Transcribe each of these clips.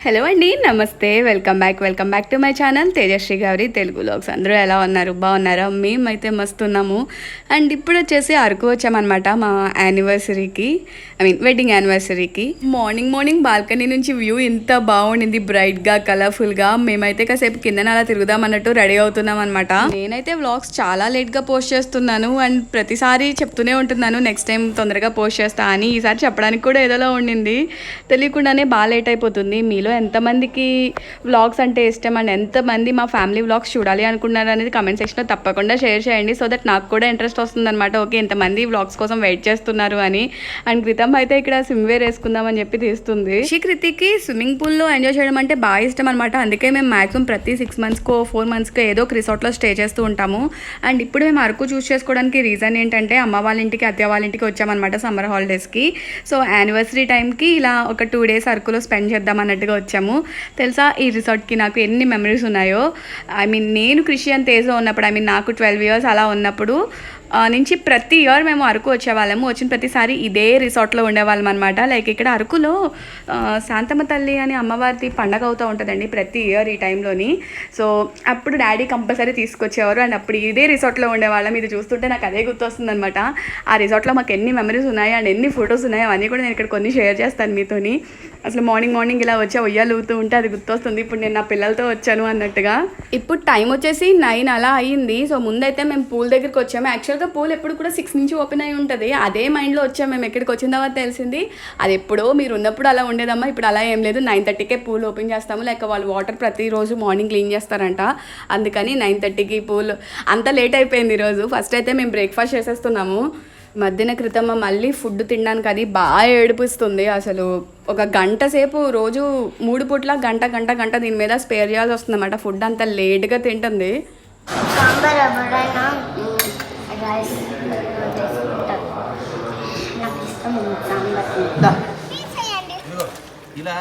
Hello అండి, నమస్తే, welcome back to my channel Tejashree Gauri Telugu vlogs. అందరూ ఎలా ఉన్నారు? బాగున్నారా? మేమైతే మస్తున్నాము. అండ్ ఇప్పుడు వచ్చేసి అరకు వచ్చామన్నమాట మా యానివర్సరీకి, వెడ్డింగ్ యానివర్సరీకి. మార్నింగ్ బాల్కనీ నుంచి వ్యూ ఎంత బాగుండింది, బ్రైట్గా కలర్ఫుల్గా. మేమైతే కాసేపు కింద అలా తిరుగుదాం అన్నట్టు రెడీ అవుతున్నాం అనమాట. నేనైతే వ్లాగ్స్ చాలా లేట్గా పోస్ట్ చేస్తున్నాను అండ్ ప్రతిసారి చెప్తూనే ఉంటున్నాను నెక్స్ట్ టైం తొందరగా పోస్ట్ చేస్తా అని. ఈసారి చెప్పడానికి కూడా ఏదోలా ఉండింది, తెలియకుండానే బాగా లేట్ అయిపోతుంది. మీలో ఎంతమందికి వ్లాగ్స్ అంటే ఇష్టం అండ్ ఎంతమంది మా ఫ్యామిలీ వ్లాగ్స్ చూడాలి అనుకున్నారు అనేది కమెంట్ సెక్షన్లో తప్పకుండా షేర్ చేయండి. సో దట్ నాకు కూడా ఇంట్రెస్ట్ వస్తుంది అనమాట. ఓకే, ఎంతమంది వ్లాగ్స్ కోసం వెయిట్ చేస్తున్నారు అని. అండ్ క్రితం అయితే ఇక్కడ స్విమ్ వేర్ వేసుకుందామని చెప్పి తీస్తుంది. కృతికి స్విమ్మింగ్ పూల్లో ఎంజాయ్ చేయడం అంటే బాగా ఇష్టం అనమాట. అందుకే మేము మాక్సిమం ప్రతి 6 monthsకో 4 monthsకో ఏదో ఒక రిసార్ట్లో స్టే చేస్తూ ఉంటాము. అండ్ ఇప్పుడు మేము అరకు చూస్ చేసుకోవడానికి రీజన్ ఏంటంటే అమ్మ వాళ్ళ ఇంటికి అత్తయ్య వాళ్ళ ఇంటికి వచ్చామన్నమాట సమ్మర్ హాలిడేస్కి. సో యానివర్సరీ టైంకి ఇలా ఒక 2 days అరకులో స్పెండ్ చేద్దాం అన్నట్టుగా వచ్చాము. తెలుసా, ఈ రిసార్ట్కి నాకు ఎన్ని మెమరీస్ ఉన్నాయో. నేను క్రిస్టియన్ తేజ్లో ఉన్నప్పుడు, నాకు 12 years అలా ఉన్నప్పుడు నుంచి ప్రతి ఇయర్ మేము అరకు వచ్చేవాళ్ళము. వచ్చిన ప్రతిసారి ఇదే రిసార్ట్లో ఉండేవాళ్ళం అనమాట. లైక్ ఇక్కడ అరకులో శాంతమ్మ తల్లి అని అమ్మవారిది పండగ అవుతూ ఉంటుందండి ప్రతి ఇయర్ ఈ టైంలోని. సో అప్పుడు డాడీ కంపల్సరీ తీసుకొచ్చేవారు అండ్ అప్పుడు ఇదే రిసార్ట్లో ఉండేవాళ్ళం. ఇది చూస్తుంటే నాకు అదే గుర్తొస్తుంది అనమాట. ఆ రిసార్ట్లో మాకు ఎన్ని మెమరీస్ ఉన్నాయి అండ్ ఎన్ని ఫొటోస్ ఉన్నాయి అవన్నీ కూడా నేను ఇక్కడ కొన్ని షేర్ చేస్తాను మీతోని. అసలు మార్నింగ్ ఇలా వచ్చి ఉయ్యాలు ఊతూ ఉంటే అది గుర్తొస్తుంది, ఇప్పుడు నేను నా పిల్లలతో వచ్చాను అన్నట్టుగా. ఇప్పుడు టైం వచ్చేసి 9 అలా అయ్యింది. సో ముందైతే మేము పూల్ దగ్గరికి వచ్చాము. యాక్చువల్గా పూల్ ఎప్పుడు కూడా 6 నుంచి ఓపెన్ అయి ఉంటుంది. అదే మైండ్లో వచ్చాము. మేము ఎక్కడికి వచ్చిన తర్వాత తెలిసింది అది ఎప్పుడో మీరు ఉన్నప్పుడు అలా ఉండేదమ్మా, ఇప్పుడు అలా ఏం లేదు. 9:30కే పూల్ ఓపెన్ చేస్తాము. లైక్ వాళ్ళు వాటర్ ప్రతిరోజు మార్నింగ్ క్లీన్ చేస్తారంట, అందుకని 9:30కి పూల్. అంత లేట్ అయిపోయింది ఈరోజు. ఫస్ట్ అయితే మేము బ్రేక్ఫాస్ట్ చేసేస్తున్నాము. మధ్యాహ్న క్రితమ్మ మళ్ళీ ఫుడ్ తినడానికి అది బాగా ఏడిపిస్తుంది. అసలు ఒక గంట సేపు రోజు 3 పూట్ల గంట దీని మీద స్పేర్ చేయాల్సి వస్తుంది అన్నమాట. ఫుడ్ అంత లేట్గా తింటుంది. ఇలా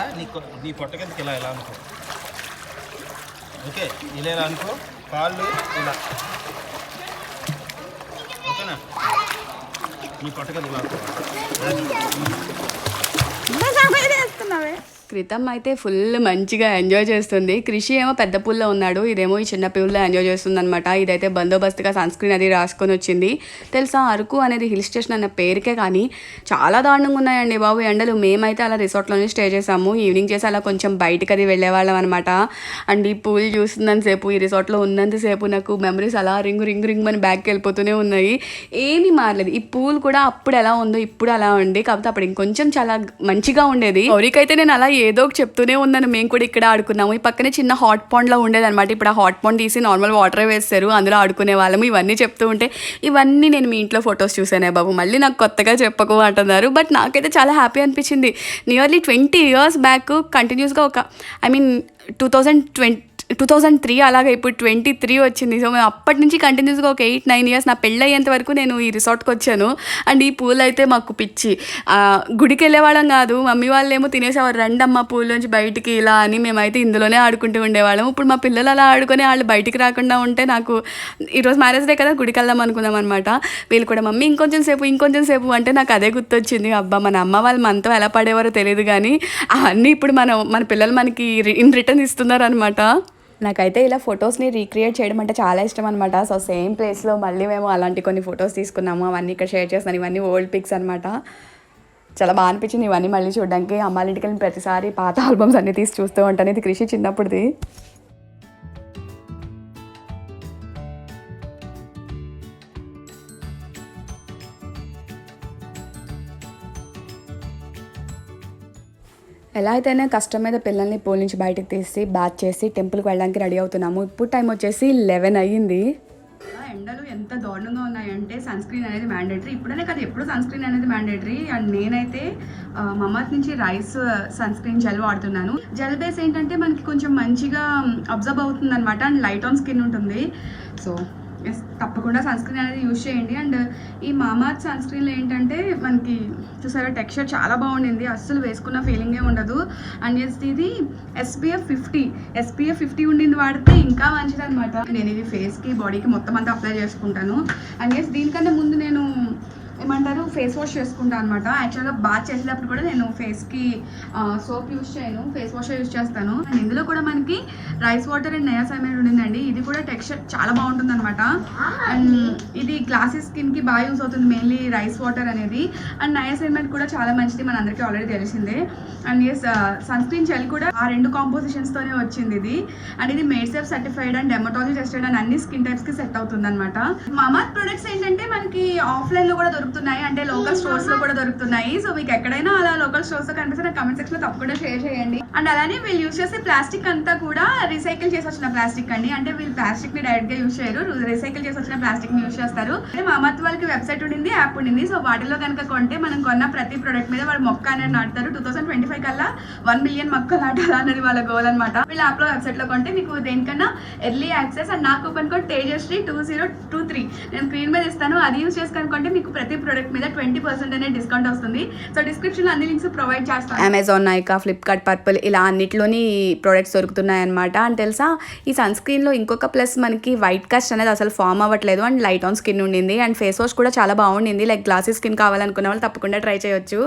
నీ పొట్ట కిందకి ఇలా అనుకో. ఓకే, ఇలా అనుకో, కాళ్ళు ఇలా. ఓకేనా? నీ పొట్ట కింద ఇలా క్రితం అయితే ఫుల్ మంచిగా ఎంజాయ్ చేస్తుంది. కృషి ఏమో పెద్ద పూల్లో ఉన్నాడు, ఇదేమో ఈ చిన్న పూల్లో ఎంజాయ్ చేస్తుంది అనమాట. ఇదైతే బందోబస్తుగా సన్ స్క్రీన్ అది రాసుకొని వచ్చింది. తెలుసా, అరకు అనేది హిల్ స్టేషన్ అన్న పేరుకే కానీ చాలా దారుణంగా ఉన్నాయండి బాబు ఎండలు. మేమైతే అలా రిసార్ట్లోనే స్టే చేసాము. ఈవినింగ్ చేసి అలా కొంచెం బయటకు అది వెళ్ళేవాళ్ళం అనమాట. అండ్ ఈ పూల్ చూస్తున్నంతసేపు, ఈ రిసార్ట్లో ఉన్నంతసేపు నాకు మెమరీస్ అలా రింగ్ అని బ్యాక్కి వెళ్ళిపోతూనే ఉన్నాయి. ఏమీ మారలేదు. ఈ పూల్ కూడా అప్పుడు ఎలా ఉందో ఇప్పుడు అలా ఉంది, కాకపోతే అప్పుడు ఇంకొంచెం చాలా మంచిగా ఉండేది. ఎవరికైతే నేను అలా ఏదో ఒక చెప్తూనే ఉన్నాను. మేము కూడా ఇక్కడ ఆడుకున్నాము. ఈ పక్కనే చిన్న హాట్ పాండ్లో ఉండేది అనమాట. ఇప్పుడు ఆ హాట్ పాండ్ తీసి నార్మల్ వాటర్ వేస్తారు, అందులో ఆడుకునే వాళ్ళము. ఇవన్నీ చెప్తూ ఉంటే ఇవన్నీ నేను మీ ఇంట్లో ఫొటోస్ చూసానే బాబు, మళ్ళీ నాకు కొత్తగా చెప్పకు అంటున్నారు. బట్ నాకైతే చాలా హ్యాపీ అనిపించింది. నియర్లీ 20 years బ్యాక్ కంటిన్యూస్గా ఒక 2003 అలాగే ఇప్పుడు 23 వచ్చింది. సో మేము అప్పటి నుంచి కంటిన్యూస్గా ఒక 8-9 years, నా పెళ్ళి అయ్యేంత వరకు నేను ఈ రిసార్ట్కి వచ్చాను. అండ్ ఈ పూల్ అయితే మాకు పిచ్చి. గుడికి వెళ్ళేవాళ్ళం కాదు, మమ్మీ వాళ్ళు ఏమో తినేసేవారు, రండమ్మ పూల్ నుంచి బయటికి ఇలా అని. మేమైతే ఇందులోనే ఆడుకుంటూ ఉండేవాళ్ళం. ఇప్పుడు మా పిల్లలు అలా ఆడుకొని వాళ్ళు బయటికి రాకుండా ఉంటే నాకు ఈరోజు మ్యారేజ్ డే కదా, గుడికి వెళ్దాం అనుకున్నాం అనమాట. వీళ్ళు కూడా మమ్మీ ఇంకొంచెం సేపు అంటే నాకు అదే గుర్తొచ్చింది. అబ్బా, మన అమ్మ వాళ్ళు మనతో ఎలా పడేవారో తెలియదు కానీ అవన్నీ ఇప్పుడు మన పిల్లలు మనకి ఇన్ రిటర్న్ ఇస్తున్నారు అనమాట. నాకైతే ఇలా ఫొటోస్ని రీక్రియేట్ చేయడం అంటే చాలా ఇష్టం అనమాట. సో సేమ్ ప్లేస్లో మళ్ళీ మేము అలాంటి కొన్ని ఫొటోస్ తీసుకున్నాము, అవన్నీ ఇక్కడ షేర్ చేస్తున్నాను. ఇవన్నీ ఓల్డ్ పిక్స్ అనమాట. చాలా బాగా అనిపించింది ఇవన్నీ మళ్ళీ చూడడానికి. అమ్మాళ్ళ ఇంటికి వెళ్ళిన ప్రతిసారి పాత ఆల్బమ్స్ అన్నీ తీసి చూస్తూ ఉంటాను. ఇది కృషి చిన్నప్పుడుది. ఎలా అయితేనే కష్టం మీద పిల్లల్ని పూల్ నుంచి బయటకు తీసి బాత్ చేసి టెంపుల్కి వెళ్ళడానికి రెడీ అవుతున్నాము. ఇప్పుడు టైం వచ్చేసి 11 అయ్యింది. ఎండలు ఎంత దారుణంగా ఉన్నాయంటే సన్ స్క్రీన్ అనేది మ్యాండేటరీ. ఇప్పుడనే కదా, ఎప్పుడు సన్ స్క్రీన్ అనేది మ్యాండేటరీ. అండ్ నేనైతే మమ్మత్ నుంచి రైస్ సన్ స్క్రీన్ జెల్ వాడుతున్నాను. జెల్ బేస్ ఏంటంటే మనకి కొంచెం మంచిగా అబ్జర్వ్ అవుతుంది అనమాట అండ్ లైట్ ఆన్ స్కిన్ ఉంటుంది. సో తప్పకుండా సన్ స్క్రీన్ అనేది యూజ్ చేయండి. అండ్ ఈ మామార్త్ సన్ స్క్రీన్లో ఏంటంటే మనకి చూసారా టెక్స్చర్ చాలా బాగుండింది, అస్సలు వేసుకున్న ఫీలింగే ఉండదు. అండ్ ఇది SPF 50 ఉండింది వాడితే ఇంకా మంచిది అనమాట. నేను ఇది ఫేస్కి బాడీకి మొత్తం అంతా అప్లై చేసుకుంటాను. అండ్ దీనికన్నా ముందు నేను ఏమంటారు ఫేస్ వాష్ చేసుకుంటాను అనమాట. యాక్చువల్గా బాత్ చేసేటప్పుడు కూడా నేను ఫేస్కి సోప్ యూస్ చేయను, ఫేస్ వాష్ యూస్ చేస్తాను. అండ్ ఇందులో కూడా మనకి రైస్ వాటర్ అండ్ నయాసైమైడ్ ఉండిందండి. ఇది కూడా టెక్స్చర్ చాలా బాగుంటుంది అనమాట. అండ్ ఇది గ్లాసీ స్కిన్కి బాగా యూస్ అవుతుంది, మెయిన్లీ రైస్ వాటర్ అనేది. అండ్ నయాసైమైడ్ కూడా చాలా మంచిది, మన అందరికీ ఆల్రెడీ తెలిసిందే. అండ్ ఎస్ సన్ స్క్రీన్ జెల్ కూడా ఆ 2 కాంపోజిషన్స్తోనే వచ్చింది ఇది. అండ్ ఇది made safe certified and dermatology tested and అన్ని స్కిన్ టైప్స్కి సెట్ అవుతుంది అనమాట. మామాత్ ప్రొడక్ట్స్ ఏంటంటే మనకి ఆఫ్లైన్లో కూడా దొరుకుతున్నాయి, అంటే లోకల్ స్టోర్స్లో కూడా దొరుకుతున్నాయి. సో మీకు ఎక్కడైనా అలా లోకల్ స్టోర్స్లో కనిపిస్తే నాకు కమెంట్ సెక్షన్లో తప్పకుండా షేర్ చేయండి. అండ్ అలానే వీళ్ళు యూస్ చేసే ప్లాస్టిక్ అంతా కూడా రీసైకిల్ చేసి వచ్చిన ప్లాస్టిక్ అండి. అంటే వీళ్ళు ప్లాస్టిక్ని డైరెక్ట్గా యూస్ చేయరు, రీసైకిల్ చేసి వచ్చిన ప్లాస్టిక్ని యూస్ చేస్తారు. అంటే మామాత్ వాళ్ళకి వెబ్సైట్ ఉండింది, యాప్ ఉండింది. సో వాటిలో కనుక కొంటే మనం కొన్న ప్రతి ప్రోడక్ట్ మీద వాళ్ళు మొక్క అనేది నాటుతారు. 2025 కల్లా 1 మిలియన్ మొక్కలు నాటాలి అన్నది వాళ్ళ గోల్ అనమాట. వీళ్ళ యాప్లో వెబ్సైట్లో కొంటే మీకు దేనికన్నా ఎర్లీ యాక్సెస్. అండ్ నా కూపన్ కోడ్ తేజశ్రీ 2023 నేను స్క్రీన్ మీద ఇస్తాను, అది యూస్ చేసి కనుకుంటే మీకు ప్రతి ప్రోడక్ట్ మీద 20% అనేది డిస్కౌంట్ వస్తుంది. సో డిస్క్రిప్షన్లో అన్ని లింక్స్ ప్రొవైడ్ చేస్తాను. అమెజాన్, నైకా, ఫ్లిప్కార్ట్, పర్పుల్ ఇలా అన్నిట్లోని ప్రోడక్ట్స్ దొరుకుతున్నాయి అనమాట. అండ్ తెలుసా ఈ సన్ స్క్రీన్లో ఇంకొక ప్లస్ మనకి వైట్ కాస్ట్ అనేది అసలు ఫామ్ అవ్వట్లేదు అండ్ లైట్ ఆన్ స్కిన్ ఉండింది. అండ్ ఫేస్ వాష్ కూడా చాలా బాగుండింది. లైక్ గ్లాసీ స్కిన్ కావాలనుకున్న వాళ్ళు తప్పకుండా ట్రై చేయొచ్చు.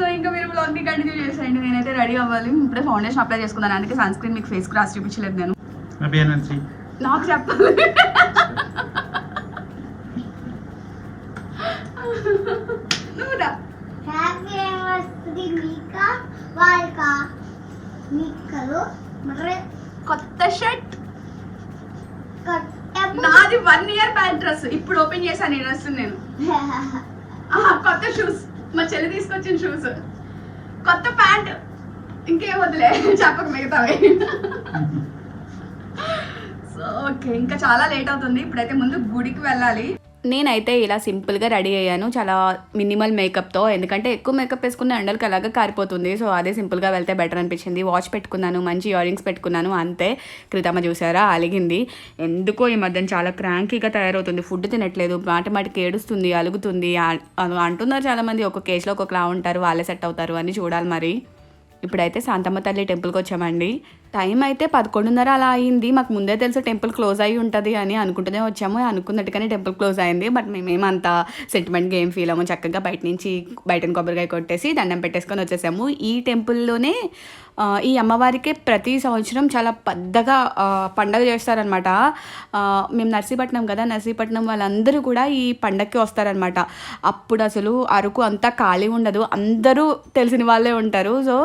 సో ఇంకా మీరు బ్లాగ్ని కంటిన్యూ చేసేయండి, నేనైతే రెడీ అవ్వాలి. ఇప్పుడే ఫౌండేషన్ అప్లై చేసుకున్నాను, అందుకే సన్ స్క్రీన్ మీకు ఫేస్కి రాసి చూపించలేదు నేను. నాకు చెప్పాలి కొత్త షర్ట్ నాది 1 ఇయర్ ప్యాంట్ డ్రెస్ ఇప్పుడు ఓపెన్ చేశాను ఈ డ్రెస్ నేను. కొత్త షూస్ మా చెల్లి తీసుకొచ్చిన షూస్, కొత్త ప్యాంట్, ఇంకేం వదిలే చెప్పక మిగతావి. సో ఓకే ఇంకా చాలా లేట్ అవుతుంది, ఇప్పుడైతే ముందు గుడికి వెళ్ళాలి. నేనైతే ఇలా సింపుల్గా రెడీ అయ్యాను, చాలా మినిమల్ మేకప్తో. ఎందుకంటే ఎక్కువ మేకప్ వేసుకున్న ఎండలకి అలాగా కారిపోతుంది. సో అదే సింపుల్గా వెళ్తే బెటర్ అనిపించింది. వాచ్ పెట్టుకున్నాను, మంచి ఇయర్ రింగ్స్ పెట్టుకున్నాను, అంతే. క్రితమ్మ చూసారా అలిగింది. ఎందుకో ఈ మధ్యన చాలా క్రాంకీగా తయారవుతుంది, ఫుడ్ తినట్లేదు, మాటికి ఏడుస్తుంది, అలుగుతుంది అంటున్నారు చాలామంది. ఒక్కొక్క కేసులో ఒక్కొక్కలా ఉంటారు, వాళ్ళే సెట్ అవుతారు అని చూడాలి మరి. ఇప్పుడైతే శాంతమ్మ తల్లి టెంపుల్కి వచ్చామండి. టైం అయితే 11:30 అలా అయింది. మాకు ముందే తెలుసు టెంపుల్ క్లోజ్ అయ్యి ఉంటుంది అని అనుకుంటూనే వచ్చాము. అనుకున్నట్టుగానే టెంపుల్ క్లోజ్ అయింది. బట్ మేమేమంతా సెంటిమెంట్గా ఏం ఫీల్ అవ్వము. చక్కగా బయటని కొబ్బరికాయ కొట్టేసి దండం పెట్టేసుకొని వచ్చేసాము. ఈ టెంపుల్లోనే ఈ అమ్మవారికే ప్రతి సంవత్సరం చాలా పెద్దగా పండగ చేస్తారనమాట. మేము నర్సీపట్నం కదా, నర్సీపట్నం వాళ్ళందరూ కూడా ఈ పండగకి వస్తారనమాట. అప్పుడు అసలు అరకు అంతా ఖాళీ ఉండదు, అందరూ తెలిసిన వాళ్ళే ఉంటారు. సో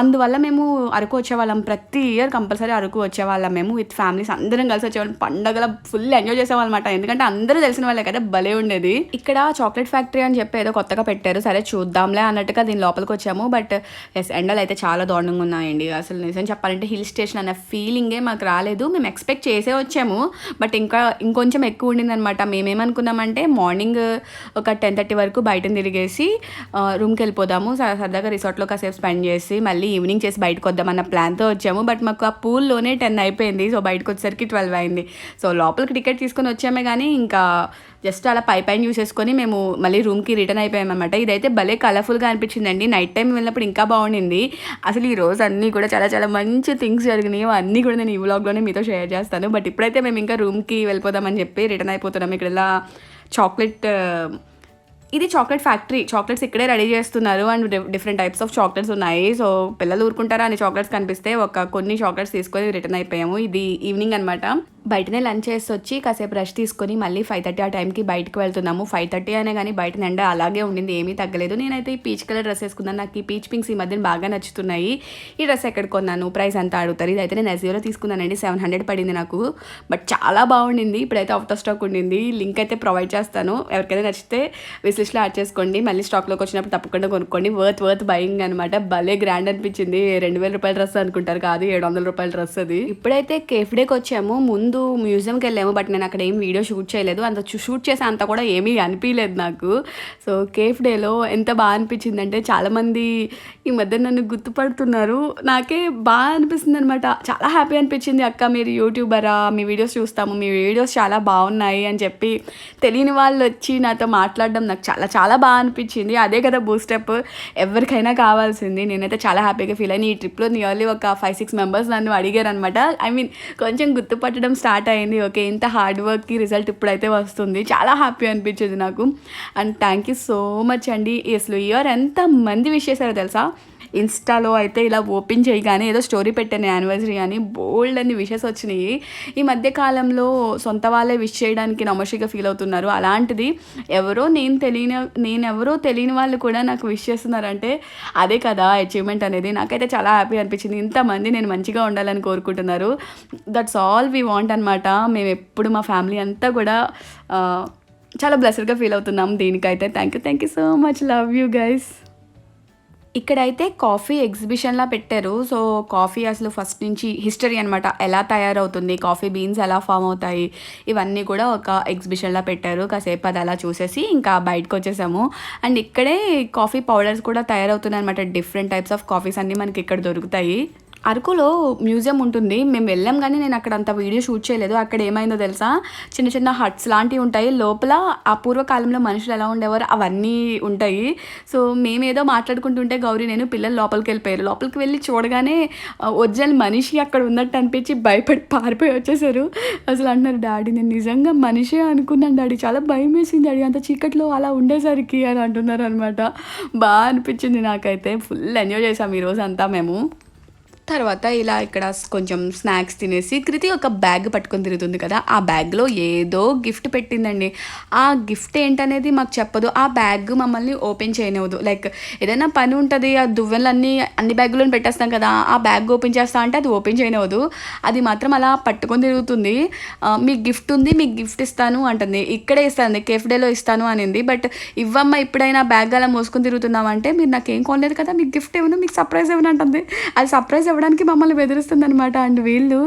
అందువల్ల మేము అరకు వచ్చేవాళ్ళం, ప్రతి ఇయర్ కంపల్సరీ అరకు వచ్చేవాళ్ళం మేము విత్ ఫ్యామిలీస్ అందరం కలిసి వచ్చేవాళ్ళం. పండగల ఫుల్ ఎంజాయ్ చేసేవాళ్ళం అనమాట, ఎందుకంటే అందరూ తెలిసిన వాళ్ళే కదా, భలే ఉండేది. ఇక్కడ చాక్లెట్ ఫ్యాక్టరీ అని చెప్పి ఏదో కొత్తగా పెట్టారు, సరే చూద్దాంలే అన్నట్టుగా దీని లోపలికి వచ్చాము. బట్ ఎస్ ఎండలు అయితే చాలా దారుణంగా ఉన్నాయండి. అసలు నిజం చెప్పాలంటే హిల్ స్టేషన్ అన్న ఫీలింగే మాకు రాలేదు. మేము ఎక్స్పెక్ట్ చేసే వచ్చాము, బట్ ఇంకొంచెం ఎక్కువ ఉండిందనమాట. మేమేమనుకున్నామంటే మార్నింగ్ ఒక 10:30 వరకు బయటను తిరిగేసి రూమ్కి వెళ్ళిపోదాము, సరదాగా రిసార్ట్లో కాసేపు స్పెండ్ చేసి మళ్ళీ ఈవినింగ్ చేసి బయటకు వద్దామన్న ప్లాన్తో వచ్చాము. బట్ మాకు ఆ పూల్లోనే 10 అయిపోయింది. సో బయటకు వచ్చేసరికి 12 అయింది. సో లోపలికి టికెట్ తీసుకొని వచ్చామే కానీ ఇంకా జస్ట్ అలా పైన చూసేసుకొని మేము మళ్ళీ రూమ్కి రిటర్న్ అయిపోయామన్నమాట. ఇదైతే భలే కలర్ఫుల్గా అనిపించిందండి. నైట్ టైం వెళ్ళినప్పుడు ఇంకా బాగుండింది. అసలు ఈ రోజు అన్నీ కూడా చాలా చాలా మంచి థింగ్స్ జరిగినాయి, అన్నీ కూడా నేను ఈ వ్లాగ్లోనే మీతో షేర్ చేస్తాను. బట్ ఇప్పుడైతే మేము ఇంకా రూమ్కి వెళ్ళిపోదామని చెప్పి రిటర్న్ అయిపోతున్నాం. ఇక్కడ ఇలా ఇది చాక్లెట్ ఫ్యాక్టరీ, చాక్లెట్స్ ఇక్కడే రెడీ చేస్తున్నారు and different types of chocolates ఉన్నాయి. సో పిల్లలు ఊరుకుంటారా అని చాక్లెట్స్ కనిపిస్తే కొన్ని చాక్లెట్స్ తీసుకొని రిటర్న్ అయిపోయాము. ఇది ఈవినింగ్ అనమాట. బయటనే లంచ్ చేసి వచ్చి కాసేపు రెస్ట్ తీసుకొని మళ్ళీ 5:30 ఆ టైంకి బయటకు వెళ్తున్నాము. 5:30 అనే కానీ బయట ఎండ అలాగే ఉండింది, ఏమీ తగ్గలేదు. నేనైతే ఈ పీచ్ కలర్ డ్రెస్ వేసుకున్నాను. నాకు ఈ పీచ్ పింక్స్ ఈ మధ్యన బాగా నచ్చుతున్నాయి. ఈ డ్రెస్ ఎక్కడ కొన్నాను, ప్రైస్ ఎంత అడుగుతారు. ఇదైతే నేను ఎస్ఈఓలో తీసుకున్నానండి, 700 పడింది నాకు. బట్ చాలా బాగుండింది. ఇప్పుడైతే అవుట్ ఆఫ్ స్టాక్ ఉండింది. లింక్ అయితే ప్రొవైడ్ చేస్తాను, ఎవరికైనా నచ్చితే విష్ లిస్ట్లో యాడ్ చేసుకోండి. మళ్ళీ స్టాక్లోకి వచ్చినప్పుడు తప్పకుండా కొనుక్కోండి. వర్త్ బయింగ్ అనమాట. భలే గ్రాండ్ అనిపించింది. 2000 రూపాయల డ్రెస్ అనుకుంటారు, కాదు 700 రూపాయల డ్రెస్ అది. ఇప్పుడైతే కేఫ్డేకి వచ్చాము. ముందు మ్యూజియంకి వెళ్ళాము, బట్ నేను అక్కడ ఏం వీడియో షూట్ చేయలేదు. అంత షూట్ చేసే అంత కూడా ఏమీ అనిపించలేదు నాకు. సో కేఫ్డేలో ఎంత బాగా అనిపించిందంటే చాలామంది ఈ మధ్య నన్ను గుర్తుపడుతున్నారు, నాకే బాగా అనిపిస్తుంది అనమాట. చాలా హ్యాపీ అనిపించింది. అక్క మీరు యూట్యూబరా, మీ వీడియోస్ చూస్తాము, మీ వీడియోస్ చాలా బాగున్నాయి అని చెప్పి తెలియని వాళ్ళు వచ్చి నాతో మాట్లాడడం నాకు చాలా చాలా బాగా అనిపించింది. అదే కదా బూస్టప్ ఎవరికైనా కావాల్సింది. నేనైతే చాలా హ్యాపీగా ఫీల్ అయ్యాను. ఈ ట్రిప్లో నియర్లీ ఒక 5-6 మెంబర్స్ నన్ను అడిగారు అనమాట. కొంచెం గుర్తుపట్టడం స్టార్ట్ అయింది. ఓకే, ఇంత హార్డ్ వర్క్కి రిజల్ట్ ఇప్పుడైతే వస్తుంది. చాలా హ్యాపీ అనిపించింది నాకు. And thank you so much అండి. అసలు ఇయర్ ఎంతమంది విష్ చేశారో తెలుసా? ఇన్స్టాలో అయితే ఇలా ఓపెన్ చేయగానే ఏదో స్టోరీ పెట్టాను యానివర్సరీ అని, బోల్డ్ అన్ని విషెస్ వచ్చినాయి. ఈ మధ్య కాలంలో సొంత వాళ్ళే విష్ చేయడానికి నమోషిగా ఫీల్ అవుతున్నారు. అలాంటిది నేనెవరో తెలియని వాళ్ళు కూడా నాకు విష్ చేస్తున్నారంటే అదే కదా అచీవ్మెంట్ అనేది. నాకైతే చాలా హ్యాపీ అనిపించింది. ఇంతమంది నేను మంచిగా ఉండాలని కోరుకుంటున్నారు. దట్స్ ఆల్ వీ వాంట్ అనమాట. మేము ఎప్పుడు మా ఫ్యామిలీ అంతా కూడా చాలా బ్లెస్డ్గా ఫీల్ అవుతున్నాం దీనికైతే. Thank you so much. Love you guys. ఇక్కడైతే కాఫీ ఎగ్జిబిషన్లా పెట్టారు. సో కాఫీ అసలు ఫస్ట్ నుంచి హిస్టరీ అనమాట, ఎలా తయారవుతుంది, కాఫీ బీన్స్ ఎలా ఫామ్ అవుతాయి, ఇవన్నీ కూడా ఒక ఎగ్జిబిషన్లా పెట్టారు. కాసేపు అది అలా చూసేసి ఇంకా బయటకు వచ్చేసాము. అండ్ ఇక్కడే కాఫీ పౌడర్స్ కూడా తయారవుతున్నాయి అనమాట. డిఫరెంట్ టైప్స్ ఆఫ్ కాఫీస్ అన్నీ మనకి ఇక్కడ దొరుకుతాయి. అరకులో మ్యూజియం ఉంటుంది, మేము వెళ్ళాం కానీ నేను అక్కడ అంత వీడియో షూట్ చేయలేదు. అక్కడ ఏమైందో తెలుసా, చిన్న చిన్న హట్స్ లాంటివి ఉంటాయి. లోపల ఆ పూర్వకాలంలో మనుషులు ఎలా ఉండేవారు అవన్నీ ఉంటాయి. సో మేమేదో మాట్లాడుకుంటుంటే గౌరీ నేను పిల్లలు లోపలికి వెళ్ళిపోయారు. లోపలికి వెళ్ళి చూడగానే ఒరిజినల్ మనిషి అక్కడ ఉన్నట్టు అనిపించి భయపడి పారిపోయి వచ్చేసారు. అసలు అంటున్నారు, డాడీ నేను నిజంగా మనిషే అనుకున్నాను డాడీ, చాలా భయం వేసింది డాడీ అంత చీకట్లో అలా ఉండేసరికి అని అంటున్నారు అనమాట. బాగా అనిపించింది నాకైతే. ఫుల్ ఎంజాయ్ చేసాం ఈరోజు అంతా మేము. తర్వాత ఇలా ఇక్కడ కొంచెం స్నాక్స్ తినేసి కృతి ఒక బ్యాగ్ పట్టుకొని తిరుగుతుంది కదా, ఆ బ్యాగ్లో ఏదో గిఫ్ట్ పెట్టిందండి. ఆ గిఫ్ట్ ఏంటనేది మాకు చెప్పదు. ఆ బ్యాగ్ మమ్మల్ని ఓపెన్ చేయనివ్వదు. లైక్ ఏదైనా పని ఉంటుంది, ఆ దువ్వెలన్నీ అన్ని బ్యాగులను పెట్టేస్తాం కదా, ఆ బ్యాగ్ ఓపెన్ చేస్తా అంటే అది ఓపెన్ చేయనివ్వదు. అది మాత్రం అలా పట్టుకొని తిరుగుతుంది. మీకు గిఫ్ట్ ఉంది, మీకు గిఫ్ట్ ఇస్తాను అంటుంది. ఇక్కడే ఇస్తాను, కేఫ్ డేలో ఇస్తాను అనింది. బట్ ఇవ్వమ్మ ఇప్పుడైనా బ్యాగ్ అలా మోసుకొని తిరుగుతున్నామంటే మీరు నాకేం కొనలేదు కదా, మీకు గిఫ్ట్ ఏమన్నా, మీకు సర్ప్రైజ్ ఏమన్నా అంటుంది. అది సర్ప్రైజ్ ఇవ్వడానికి మమ్మల్ని బెదిరిస్తుంది అనమాట. అండ్ వీళ్ళు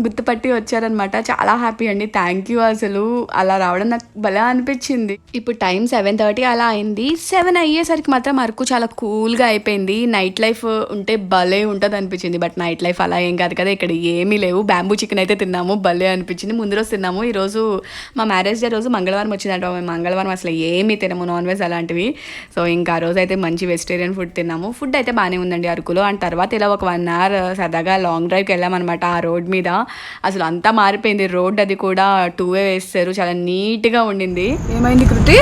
గుర్తుపట్టి వచ్చారనమాట. చాలా హ్యాపీ అండి. Thank you. అసలు అలా రావడం నాకు భలే అనిపించింది. ఇప్పుడు టైం 7:30 అలా అయింది. 7 అయ్యేసరికి మాత్రం అరకు చాలా కూల్గా అయిపోయింది. నైట్ లైఫ్ ఉంటే భలే ఉంటుంది అనిపించింది. బట్ నైట్ లైఫ్ అలా ఏం కాదు కదా, ఇక్కడ ఏమీ లేవు. బ్యాంబూ చికెన్ అయితే తిన్నాము, భలే అనిపించింది. ముందు రోజు తిన్నాము. ఈరోజు మా మ్యారేజ్ డే రోజు మంగళవారం వచ్చిందంట. మేము మంగళవారం అసలు ఏమీ తినము, నాన్ వెజ్ అలాంటివి. సో ఇంకా ఆ రోజు అయితే మంచి వెజిటేరియన్ ఫుడ్ తిన్నాము. ఫుడ్ అయితే బాగానే ఉందండి అరకులో. అండ్ తర్వాత ఇలా ఒక 1 hour సరదాగా లాంగ్ డ్రైవ్కి వెళ్ళామన్నమాట ఆ రోడ్ మీద. అసలు అంతా మారిపోయింది రోడ్, అది కూడా 2-way వేస్తారు, చాలా నీట్గా ఉండింది. ఏమైంది కృతి?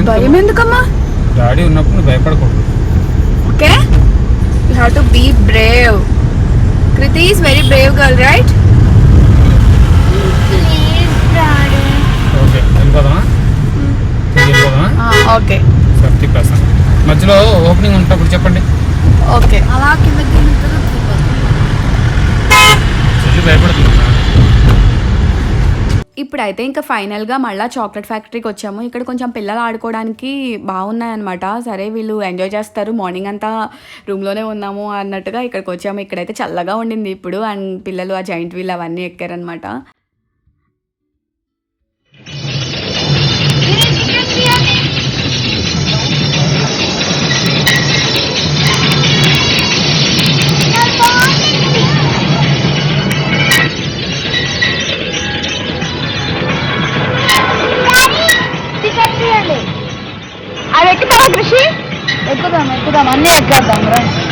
భయం ఎందుకమ్మా? డాడీ ఉన్నప్పుడు భయపడకూడదు. Okay, you have to be brave. Kriti is very brave girl, right? Okay వెళ్ళిపోదామా? ఓకే, మధ్యలో ఓపెనింగ్ ఉంటప్పుడు చెప్పండి. ఓకే. అలా కిందకి భయపడుతున్నా. ఇప్పుడైతే ఇంకా ఫైనల్గా మళ్ళీ చాక్లెట్ ఫ్యాక్టరీకి వచ్చాము. ఇక్కడ కొంచెం పిల్లలు ఆడుకోవడానికి బాగున్నాయన్నమాట. సరే వీళ్ళు ఎంజాయ్ చేస్తారు, మార్నింగ్ అంతా రూమ్లోనే ఉన్నాము అన్నట్టుగా ఇక్కడికి వచ్చాము. ఇక్కడైతే చల్లగా ఉండింది ఇప్పుడు. అండ్ పిల్లలు ఆ జైంట్ వీల్ అవన్నీ ఎక్కారనమాట. అది ఎక్కుతావా కృషి? ఎక్కుదాం అన్నీ ఎక్కేద్దాం రండి.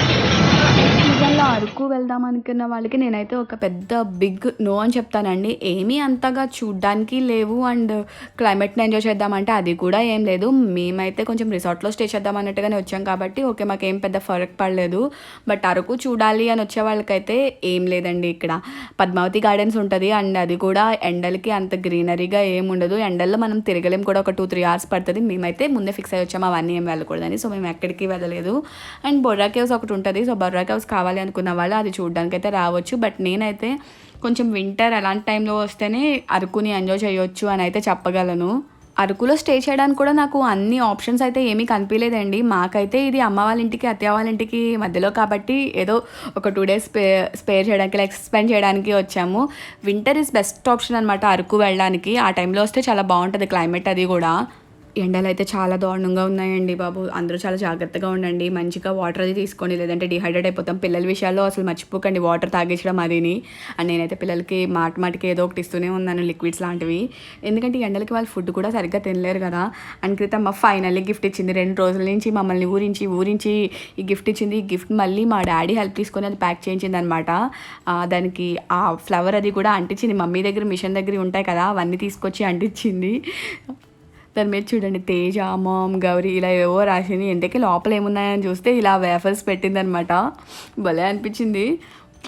నిజంగా అరకు వెళ్దాం అనుకున్న వాళ్ళకి నేనైతే ఒక పెద్ద బిగ్ నో అని చెప్తానండి. ఏమీ అంతగా చూడ్డానికి లేవు. అండ్ క్లైమేట్ని ఎంజాయ్ చేద్దామంటే అది కూడా ఏం లేదు. మేమైతే కొంచెం రిసార్ట్లో స్టే చేద్దాం అన్నట్టుగానే వచ్చాం కాబట్టి ఓకే, మాకేం పెద్ద ఫరక్ పడలేదు. బట్ అరకు చూడాలి అని వచ్చే వాళ్ళకైతే ఏం లేదండి. ఇక్కడ పద్మావతి గార్డెన్స్ ఉంటుంది. అండ్ అది కూడా ఎండలకి అంత గ్రీనరీగా ఏం ఉండదు. ఎండల్లో మనం తిరగలేం కూడా, ఒక 2-3 hours పడుతుంది. మేమైతే ముందే ఫిక్స్ అయ్యి వచ్చాము అవన్నీ ఏం వెళ్ళకూడదని. సో మేము ఎక్కడికి వెళ్ళలేదు. అండ్ బొర్రా కేవ్స్ ఒకటి ఉంటుంది. సో బొర్రా కేవ్స్ కావాలి అనుకున్న వాళ్ళు అది చూడడానికి అయితే రావచ్చు. బట్ నేనైతే కొంచెం వింటర్ అలాంటి టైంలో వస్తేనే అరకుని ఎంజాయ్ చేయొచ్చు అని అయితే చెప్పగలను. అరకులో స్టే చేయడానికి కూడా నాకు అన్ని ఆప్షన్స్ అయితే ఏమీ కనిపించలేదండి. మాకైతే ఇది అమ్మ వాళ్ళ ఇంటికి అత్తయ్య వాళ్ళ ఇంటికి మధ్యలో కాబట్టి ఏదో ఒక 2 days స్పేర్ చేయడానికి, లైక్ స్పెండ్ చేయడానికి వచ్చాము. వింటర్ ఈజ్ బెస్ట్ ఆప్షన్ అనమాట అరకు వెళ్ళడానికి. ఆ టైంలో వస్తే చాలా బాగుంటుంది క్లైమేట్ అది కూడా. ఎండలు అయితే చాలా దారుణంగా ఉన్నాయండి బాబు. అందరూ చాలా జాగ్రత్తగా ఉండండి. మంచిగా వాటర్ అది తీసుకోండి, లేదంటే డిహైడ్రేట్ అయిపోతాం. పిల్లల విషయాల్లో అసలు మర్చిపోకండి వాటర్ తాగించడం అదిని. అండ్ నేనైతే పిల్లలకి మాటికి ఏదో ఒకటి ఇస్తూనే ఉన్నాను, లిక్విడ్స్ లాంటివి. ఎందుకంటే ఈ ఎండలకి వాళ్ళు ఫుడ్ కూడా సరిగ్గా తినలేరు కదా. అండ్ క్రితం ఫైనల్లీ గిఫ్ట్ ఇచ్చింది. 2 రోజుల నుంచి మమ్మల్ని ఊరించి ఈ గిఫ్ట్ ఇచ్చింది. ఈ గిఫ్ట్ మళ్ళీ మా డాడీ హెల్ప్ తీసుకొని అది ప్యాక్ చేయించింది అనమాట. దానికి ఆ ఫ్లవర్ అది కూడా అంటించింది. మమ్మీ దగ్గర మిషన్ దగ్గర ఉంటాయి కదా, అవన్నీ తీసుకొచ్చి అంటించింది. దాని మీద చూడండి తేజ, మామ్, గౌరీ ఇలా ఏవో రాసింది. ఇంతకీ లోపల ఏమున్నాయని చూస్తే ఇలా వేఫర్స్ పెట్టిందనమాట. భలే అనిపించింది.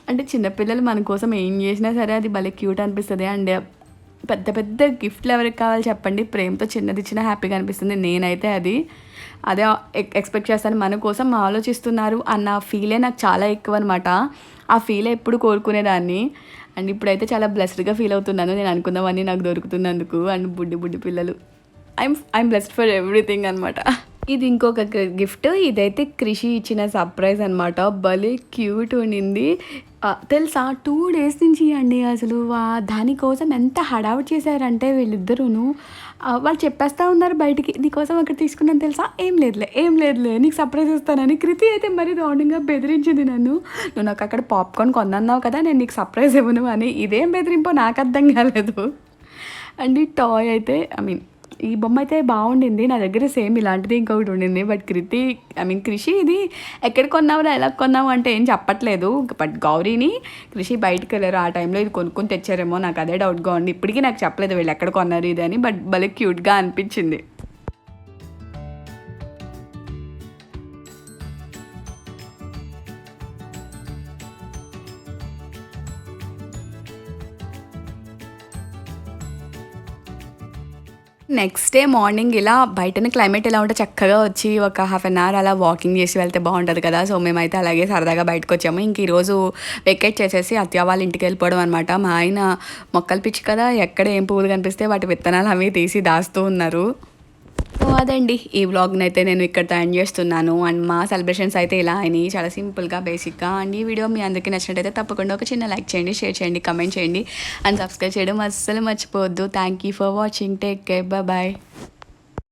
అంటే చిన్నపిల్లలు మన కోసం ఏం చేసినా సరే అది భలే క్యూట్ అనిపిస్తుంది. అండ్ పెద్ద పెద్ద గిఫ్ట్లు ఎవరికి కావాలి చెప్పండి, ప్రేమతో చిన్నది ఇచ్చినా హ్యాపీగా అనిపిస్తుంది. నేనైతే అదే ఎక్స్పెక్ట్ చేస్తాను. మన కోసం ఆలోచిస్తున్నారు అన్న ఫీలే నాకు చాలా ఎక్కువ అనమాట. ఆ ఫీలే ఎప్పుడు కోరుకునేదాన్ని. అండ్ ఇప్పుడైతే చాలా బ్లెస్డ్గా ఫీల్ అవుతున్నాను, నేను అనుకున్నవన్నీ నాకు దొరుకుతున్నందుకు. అండ్ బుడ్డి పిల్లలు, ఐమ్ బ్లెస్డ్ ఫర్ ఎవ్రీథింగ్ అనమాట. ఇది ఇంకొక గిఫ్ట్. ఇదైతే కృషి ఇచ్చిన సర్ప్రైజ్ అనమాట. భలే క్యూట్ ఉండింది. తెలుసా 2 days నుంచి అండి అసలు దానికోసం ఎంత హడావుడి చేశారంటే వీళ్ళిద్దరూను. వాళ్ళు చెప్పేస్తూ ఉన్నారు బయటికి, నీకోసం అక్కడ తీసుకున్నాను తెలుసా, ఏం లేదులే నీకు సర్ప్రైజ్ ఇస్తానని. కృతి అయితే మరీ దారుణంగా బెదిరించింది నన్ను. నువ్వు నాకు అక్కడ పాప్కార్న్ కొన్నావు కదా, నేను నీకు సర్ప్రైజ్ ఇవ్వను అని. ఇదేం బెదిరింపో నాకు అర్థం కాలేదు. అండ్ ఈ టాయ్ అయితే ఈ బొమ్మ అయితే బాగుండింది. నా దగ్గర సేమ్ ఇలాంటిది ఇంకొకటి ఉండింది. బట్ కృషి ఇది ఎక్కడ కొన్నావు, ఎలా కొన్నావు అంటే ఏం చెప్పట్లేదు. బట్ గౌరీని కృషి బయటకు వెళ్ళారు, ఆ టైంలో ఇది కొనుక్కొని తెచ్చారేమో, నాకు అదే డౌట్గా ఉంది. ఇప్పటికీ నాకు చెప్పలేదు వీళ్ళు ఎక్కడ కొన్నారు ఇది అని. బట్ భలే క్యూట్గా అనిపించింది. నెక్స్ట్ డే మార్నింగ్ ఇలా బయటన క్లైమేట్ ఎలా ఉంటే చక్కగా వచ్చి ఒక 1/2 hour అలా వాకింగ్ చేసి వెళ్తే బాగుంటుంది కదా. సో మేమైతే అలాగే సరదాగా బయటకు వచ్చాము. ఇంక ఈరోజు వెకేట్ చేసేసి అత్తయ్య వాళ్ళ ఇంటికి వెళ్ళిపోవడం అనమాట. మా ఆయన మొక్కలు పిచ్చి కదా, ఎక్కడ ఏం పువ్వులు కనిపిస్తే వాటి విత్తనాలు అవి తీసి దాస్తూ ఉన్నారు. సో అదండి, ఈ వ్లాగ్ని అయితే నేను ఇక్కడ ఎండ్ చేస్తున్నాను. అండ్ మా సెలబ్రేషన్స్ అయితే ఇలా అయినాయి, చాలా సింపుల్గా బేసిక్గా. అండ్ ఈ వీడియో మీ అందరికీ నచ్చినట్టయితే తప్పకుండా ఒక చిన్న లైక్ చేయండి, షేర్ చేయండి, కమెంట్ చేయండి. అండ్ సబ్స్క్రైబ్ చేయడం అస్సలు మర్చిపోవద్దు. Thank you for watching. Take care, bye.